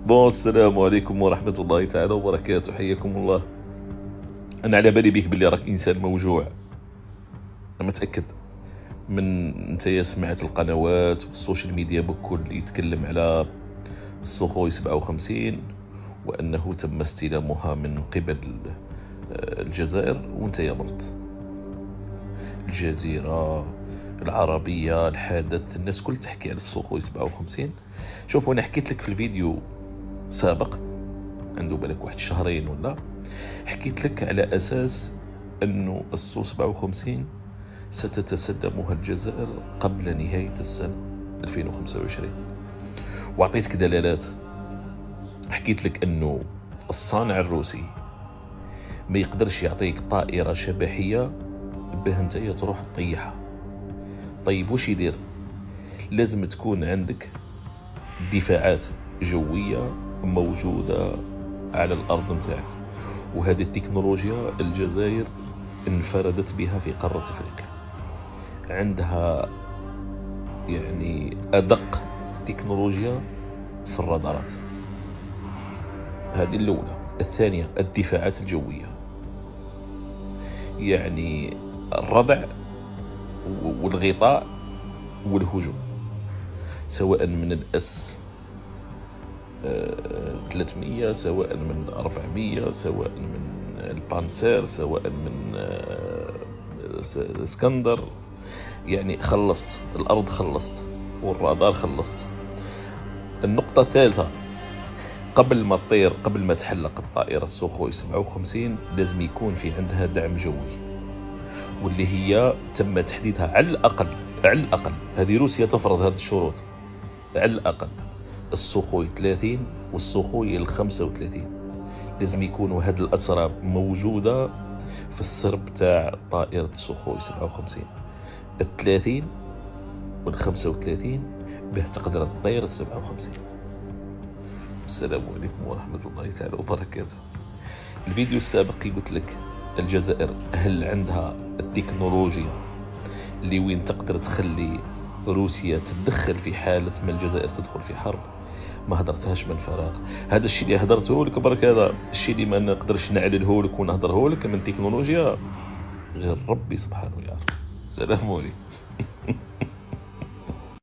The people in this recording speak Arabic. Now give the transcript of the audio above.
السلام عليكم ورحمة الله تعالى وبركاته، حياكم الله. أنا على بالي بيك بلي راك إنسان موجوع، أنا متأكد من أنت سمعت القنوات والسوشيال ميديا بكل يتكلم على السوخوي 57 وأنه تم استلامها من قبل الجزائر، وأنت يا مرت الجزيرة العربية الحدث الناس كل تحكي على السوخوي 57. شوف، أنا حكيت لك في الفيديو سابق عنده بالك واحد شهرين ولا، حكيت لك على أساس أنه السو 57 ستتسلمها الجزائر قبل نهاية السنة 2025، وعطيتك دلالات. حكيت لك أنه الصانع الروسي ما يقدرش يعطيك طائرة شبحية به انت تروح تطيحها. طيب واش يدير؟ لازم تكون عندك دفاعات جوية موجودة على الأرض متاعك، وهذه التكنولوجيا الجزائر انفردت بها في قارة أفريقيا. عندها يعني أدق تكنولوجيا في الرادارات، هذه الأولى. الثانية الدفاعات الجوية، يعني الردع والغطاء والهجوم، سواء من الأس 300 سواء من 400 سواء من البانسير سواء من اسكندر. يعني خلصت الأرض، خلصت والرادار، خلصت. النقطة الثالثة، قبل ما تطير، قبل ما تحلق الطائرة السوخوي 57 لازم يكون في عندها دعم جوي، واللي هي تم تحديدها على الأقل هذه روسيا تفرض هذه الشروط، على الأقل السوخوي 30 والسوخوي 35 لازم يكونوا هاد الأسراب موجودة في السرب تاع طائرة السوخوي 57. 30 وال35 به تقدر تطير 57. السلام عليكم ورحمة الله تعالى وبركاته. الفيديو السابق قلت لك الجزائر هل عندها التكنولوجيا اللي وين تقدر تخلي روسيا تتدخل في حالة ما الجزائر تدخل في حرب؟ ما هدرتهاش من فراغ. هذا الشيء اللي هدرته لك برك، هذا الشيء اللي ما نقدرش نعلله لك ونهضره لك من تكنولوجيا غير ربي سبحانه يعرف. سلام عليكم.